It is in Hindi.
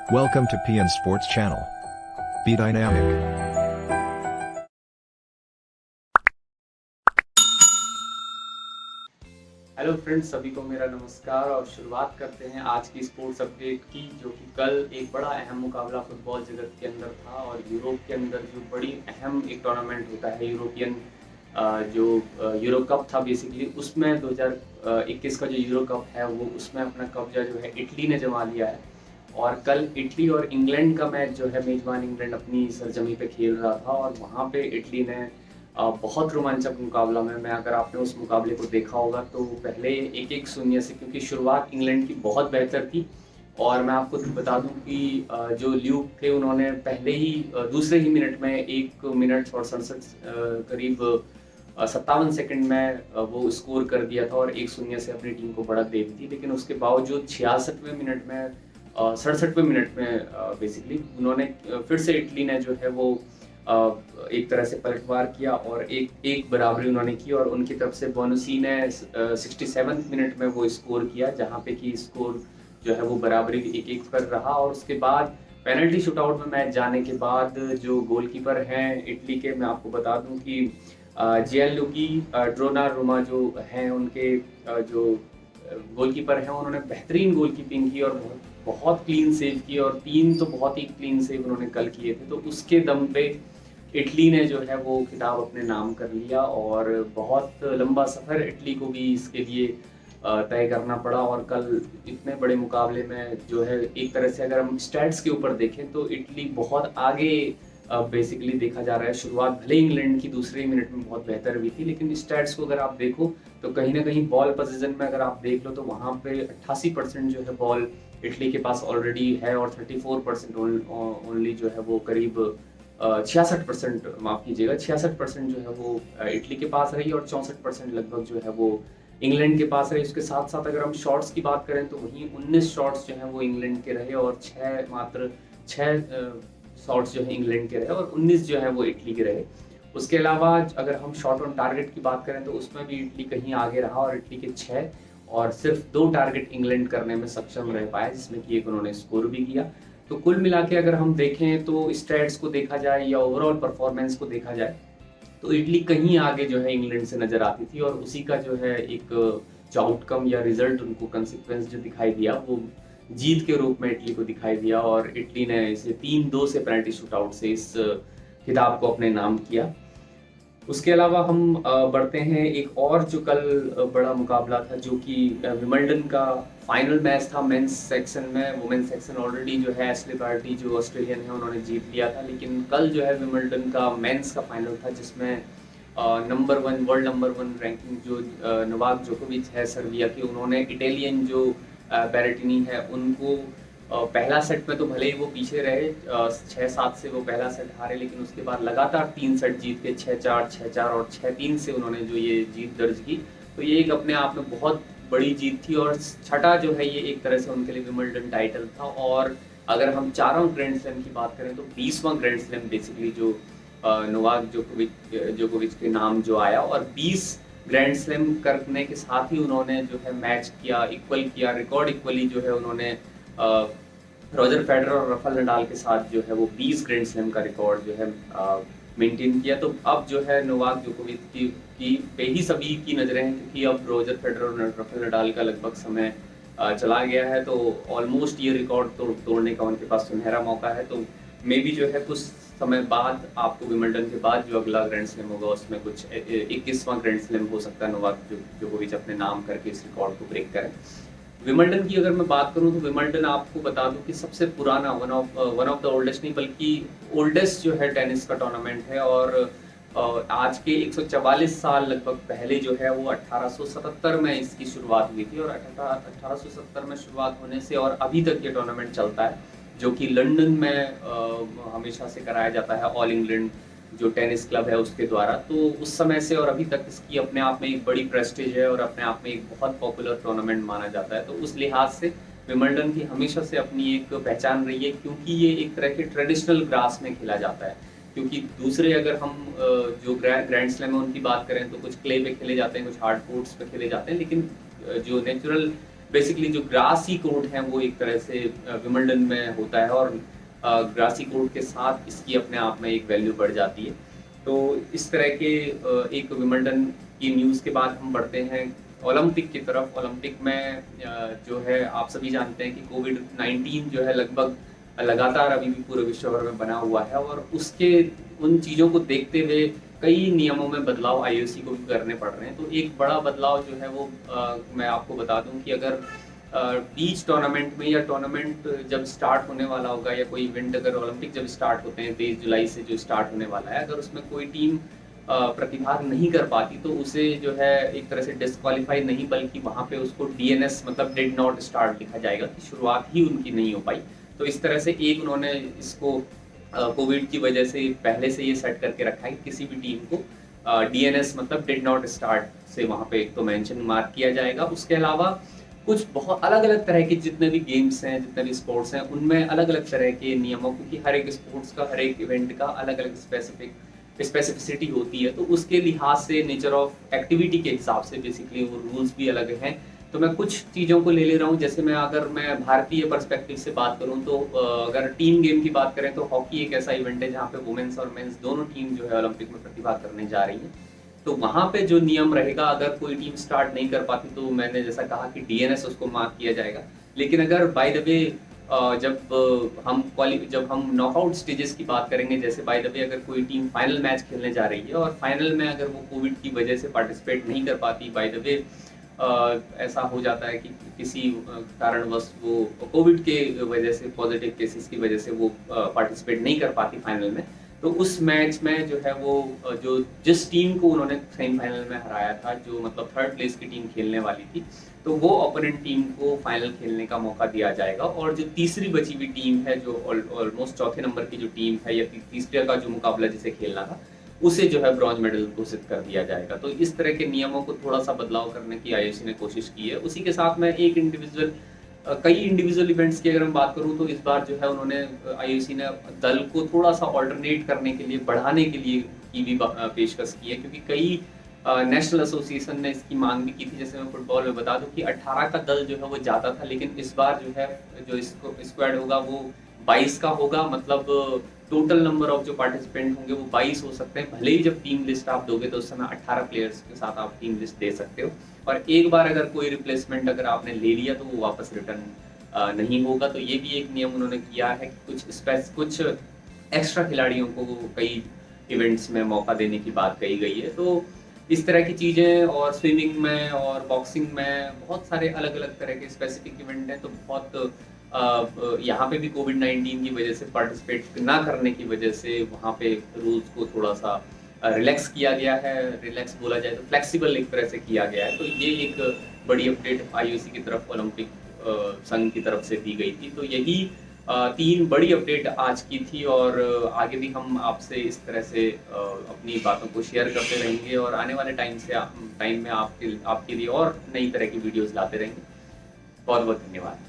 Welcome to PN Sports Channel. Be dynamic. Hello friends, सभी को मेरा नमस्कार और शुरुआत करते हैं आज की स्पोर्ट्स अपडेट की, जो कि कल एक बड़ा अहम मुकाबला फुटबॉल जगत के अंदर था। और यूरोप के अंदर जो बड़ी अहम एक टूर्नामेंट होता है यूरोपियन, जो यूरो कप था बेसिकली, उसमें 2021 का जो यूरो कप है वो उसमें अपना कब्जा जो है इटली ने जमा लिया है। और कल इटली और इंग्लैंड का मैच जो है, मेजबान इंग्लैंड अपनी सरजमी पे खेल रहा था और वहाँ पे इटली ने बहुत रोमांचक मुकाबला में, अगर आपने उस मुकाबले को देखा होगा तो पहले 1-1 से, क्योंकि शुरुआत इंग्लैंड की बहुत बेहतर थी। और मैं आपको बता दूं कि जो ल्यूक थे उन्होंने पहले ही दूसरे ही मिनट में 1 मिनट और 67 करीब 57 सेकंड में वो स्कोर कर दिया था और 1-0 से अपनी टीम को बढ़त दे दी थी। लेकिन उसके बावजूद 66वें मिनट में 67वें मिनट में बेसिकली उन्होंने फिर से इटली ने जो है वो एक तरह से पलटवार किया और एक बराबरी उन्होंने की। और उनकी तरफ से बोनुसी ने 67वें मिनट में वो स्कोर किया, जहाँ पे कि स्कोर जो है वो बराबरी 1-1 पर रहा। और उसके बाद पेनल्टी शूटआउट में मैच जाने के बाद जो गोलकीपर हैं इटली के, मैं आपको बता दूं कि जियानलुगी डोनारुमा जो हैं, उनके जो गोलकीपर हैं, उन्होंने बेहतरीन गोलकीपिंग की और बहुत बहुत क्लीन सेव की, और 3 तो बहुत ही क्लीन सेव उन्होंने कल किए थे। तो उसके दम पे इटली ने जो है वो खिताब अपने नाम कर लिया। और बहुत लंबा सफ़र इटली को भी इसके लिए तय करना पड़ा। और कल इतने बड़े मुकाबले में जो है, एक तरह से अगर हम स्टैट्स के ऊपर देखें तो इटली बहुत आगे बेसिकली देखा जा रहा है। शुरुआत भले इंग्लैंड की दूसरे मिनट में बहुत बेहतर हुई थी, लेकिन स्टैट्स को अगर आप देखो तो कहीं ना कहीं बॉल पोजीशन में अगर आप देख लो तो वहाँ पे 88% जो है बॉल इटली के पास ऑलरेडी है, और 34% ओनली जो है वो करीब 66%, माफ कीजिएगा 66% जो है वो इटली के पास रही, और 64% लगभग जो है वो इंग्लैंड के पास रही। उसके साथ साथ अगर हम शॉट्स की बात करें तो वहीं 19 शॉट्स जो है वो इंग्लैंड के रहे, और मात्र 6 शॉट्स जो है इंग्लैंड के रहे, और 19 जो है वो इटली के रहे। उसके अलावा अगर हम शॉट ऑन टारगेट की बात करें तो उसमें भी इटली कहीं आगे रहा, और इटली के 6 और सिर्फ 2 टारगेट इंग्लैंड करने में सक्षम रह पाया, जिसमें कि एक उन्होंने स्कोर भी किया। तो कुल मिला के अगर हम देखें तो स्टैट्स को देखा जाए या ओवरऑल परफॉर्मेंस को देखा जाए तो इटली कहीं आगे जो है इंग्लैंड से नजर आती थी। और उसी का जो है एक जो आउटकम या रिजल्ट, उनको कंसिक्वेंस जो दिखाई दिया वो जीत के रूप में इटली को दिखाई दिया, और इटली ने इसे 3-2 से पेनल्टी शूटआउट से इस खिताब को अपने नाम किया। उसके अलावा हम बढ़ते हैं एक और जो कल बड़ा मुकाबला था, जो कि विंबलडन का फाइनल मैच था मेंस सेक्शन में। वुमेन्स सेक्शन ऑलरेडी जो है एशले बार्टी जो ऑस्ट्रेलियन है उन्होंने जीत लिया था, लेकिन कल जो है विंबलडन का मेंस का फाइनल था, जिसमें वर्ल्ड नंबर 1 रैंकिंग जो नोवाक जोकोविच है सर्बिया के, उन्होंने इटालियन जो बैरेटिनी है उनको पहला सेट में तो भले ही वो पीछे रहे, 6-7 से वो पहला सेट हारे, लेकिन उसके बाद लगातार 3 सेट जीत के 6-4, 6-4 और 6-3 से उन्होंने जो ये जीत दर्ज की। तो ये एक अपने आप में बहुत बड़ी जीत थी, और छठा जो है ये एक तरह से उनके लिए विंबलडन टाइटल था। और अगर हम चारों ग्रैंड स्लैम की बात करें तो 20वां ग्रैंड स्लैम बेसिकली जो नोवाक जोकोविच के नाम जो आया, और 20 ग्रैंड स्लैम करने के साथ ही उन्होंने जो है मैच किया, इक्वल किया, रिकॉर्ड इक्वली जो है उन्होंने रॉजर फेडरर और राफेल नडाल के साथ जो है वो 20 ग्रैंड स्लैम का रिकॉर्ड जो है मेंटेन किया। तो अब जो है नोवाक जोकोविच की पे ही सभी की नजरें हैं, क्योंकि अब रॉजर फेडरर और राफेल नडाल का लगभग समय चला गया है, तो ऑलमोस्ट ये रिकॉर्ड तोड़ने का उनके पास सुनहरा मौका है। तो मे बी जो है कुछ समय बाद आपको विंबलडन के बाद जो अगला ग्रैंड स्लैम होगा उसमें कुछ 21वां ग्रैंड स्लैम हो सकता है नोवाक जोकोविच अपने नाम करके इस रिकॉर्ड को ब्रेक करें। विंबलडन की अगर मैं बात करूं तो विंबलडन आपको बता दूं कि सबसे पुराना वन ऑफ द ओल्डेस्ट नहीं बल्कि ओल्डेस्ट जो है टेनिस का टूर्नामेंट है। और आज के 144 साल लगभग पहले जो है वो 1877 में इसकी शुरुआत हुई थी, और 1870 में शुरुआत होने से और अभी तक ये टूर्नामेंट चलता है, जो कि लंदन में हमेशा से कराया जाता है ऑल इंग्लैंड जो टेनिस क्लब है उसके द्वारा। तो उस समय से और अभी तक इसकी अपने आप में एक बड़ी प्रेस्टीज है और अपने आप में एक बहुत पॉपुलर टूर्नामेंट माना जाता है। तो उस लिहाज से विंबलडन की हमेशा से अपनी एक पहचान रही है, क्योंकि ये एक तरह के ट्रेडिशनल ग्रास में खेला जाता है। क्योंकि दूसरे अगर हम जो ग्रैंड स्लैम है उनकी बात करें तो कुछ क्ले पे खेले जाते हैं, कुछ हार्ड कोर्ट्स पे खेले जाते हैं, लेकिन जो नेचुरल बेसिकली जो ग्रासी कोर्ट है वो एक तरह से विंबलडन में होता है, और ग्रासी कोर्ट के साथ इसकी अपने आप में एक वैल्यू बढ़ जाती है। तो इस तरह के एक विंबलडन की न्यूज़ के बाद हम बढ़ते हैं ओलंपिक की तरफ। ओलंपिक में जो है आप सभी जानते हैं कि कोविड-19 जो है लगभग लगातार अभी भी पूरे विश्व भर में बना हुआ है, और उसके उन चीज़ों को देखते हुए कई नियमों में बदलाव आईओसी को भी करने पड़ रहे हैं। तो एक बड़ा बदलाव जो है वो मैं आपको बता दूं कि अगर बीच टूर्नामेंट में या टूर्नामेंट जब स्टार्ट होने वाला होगा, या कोई इवेंट अगर ओलंपिक जब स्टार्ट होते हैं 23 जुलाई से जो स्टार्ट होने वाला है, अगर उसमें कोई टीम प्रतिभाग नहीं कर पाती तो उसे जो है एक तरह से डिस्क्वालीफाई नहीं, बल्कि वहाँ पे उसको डीएनएस मतलब डिड नॉट स्टार्ट लिखा जाएगा कि शुरुआत ही उनकी नहीं हो पाई। तो इस तरह से एक उन्होंने इसको कोविड की वजह से पहले से ये सेट करके रखा है कि किसी भी टीम को डीएनएस मतलब डिड नॉट स्टार्ट से वहाँ पे एक तो मेंशन मार्क किया जाएगा। उसके अलावा कुछ बहुत अलग अलग तरह के जितने भी गेम्स हैं, जितने भी स्पोर्ट्स हैं, उनमें अलग अलग तरह के नियमों, क्योंकि हर एक स्पोर्ट्स का, हर एक इवेंट का अलग अलग स्पेसिफिसिटी होती है, तो उसके लिहाज से नेचर ऑफ एक्टिविटी के हिसाब से बेसिकली वो रूल्स भी अलग हैं। तो मैं कुछ चीज़ों को ले रहा हूँ। जैसे अगर मैं भारतीय पर्सपेक्टिव से बात करूँ तो अगर टीम गेम की बात करें तो हॉकी एक ऐसा इवेंट है जहाँ पे वुमेन्स और मेंस दोनों टीम जो है ओलंपिक में प्रतिभाग करने जा रही है। तो वहाँ पे जो नियम रहेगा, अगर कोई टीम स्टार्ट नहीं कर पाती तो मैंने जैसा कहा कि डीएनएस उसको मार्क किया जाएगा। लेकिन अगर बाय द वे जब हम नॉकआउट स्टेजेस की बात करेंगे, जैसे बाय द वे अगर कोई टीम फाइनल मैच खेलने जा रही है और फाइनल में अगर वो कोविड की वजह से पार्टिसिपेट नहीं कर पाती, बाय द वे ऐसा हो जाता है कि किसी कारणवश वो कोविड के वजह से, पॉजिटिव केसेस की वजह से वो पार्टिसिपेट नहीं कर पाती फाइनल में, तो उस मैच में जो है वो जो जिस टीम को उन्होंने सेमीफाइनल में हराया था, जो मतलब थर्ड प्लेस की टीम खेलने वाली थी, तो वो ओपोनेंट टीम को फाइनल खेलने का मौका दिया जाएगा। और जो तीसरी बची हुई टीम है, जो ऑलमोस्ट चौथे नंबर की जो टीम है, या तीसरे का जो मुकाबला जिसे खेलना था, उसे जो है ब्रॉन्ज मेडल घोषित कर दिया जाएगा। तो इस तरह के नियमों को थोड़ा सा बदलाव करने की आईओसी ने कोशिश की है। उसी के साथ में कई इंडिविजुअल इवेंट्स की अगर मैं बात करूं तो इस बार जो है उन्होंने आईओसी ने दल को थोड़ा सा ऑल्टरनेट करने के लिए, बढ़ाने के लिए की भी पेशकश की है, क्योंकि कई नेशनल एसोसिएशन ने इसकी मांग भी की थी। जैसे मैं फुटबॉल में बता दूं कि 18 का दल जो है वो जाता था, लेकिन इस बार जो है जो स्क्वाड होगा वो 22 का होगा। मतलब टोटल नंबर ऑफ जो पार्टिसिपेंट होंगे वो 22 हो सकते हैं। भले ही जब टीम लिस्ट आप दोगे तो उस समय 18 प्लेयर्स के साथ आप टीम लिस्ट दे सकते हो, और एक बार अगर कोई रिप्लेसमेंट अगर आपने ले लिया तो वो वापस रिटर्न नहीं होगा। तो ये भी एक नियम उन्होंने किया है कि कुछ एक्स्ट्रा खिलाड़ियों को कई इवेंट्स में मौका देने की बात कही गई है। तो इस तरह की चीज़ें, और स्विमिंग में और बॉक्सिंग में बहुत सारे अलग अलग तरह के स्पेसिफिक इवेंट हैं। तो बहुत यहाँ पे भी कोविड-19 की वजह से पार्टिसिपेट ना करने की वजह से वहाँ पे रूल्स को थोड़ा सा रिलैक्स किया गया है। रिलैक्स बोला जाए तो फ्लेक्सिबल एक तरह से किया गया है। तो ये एक बड़ी अपडेट आईओसी की तरफ, ओलंपिक संघ की तरफ से दी गई थी। तो यही 3 बड़ी अपडेट आज की थी, और आगे भी हम आपसे इस तरह से अपनी बातों को शेयर करते रहेंगे, और आने वाले टाइम में आपके लिए और नई तरह की वीडियोस लाते रहेंगे। बहुत बहुत धन्यवाद।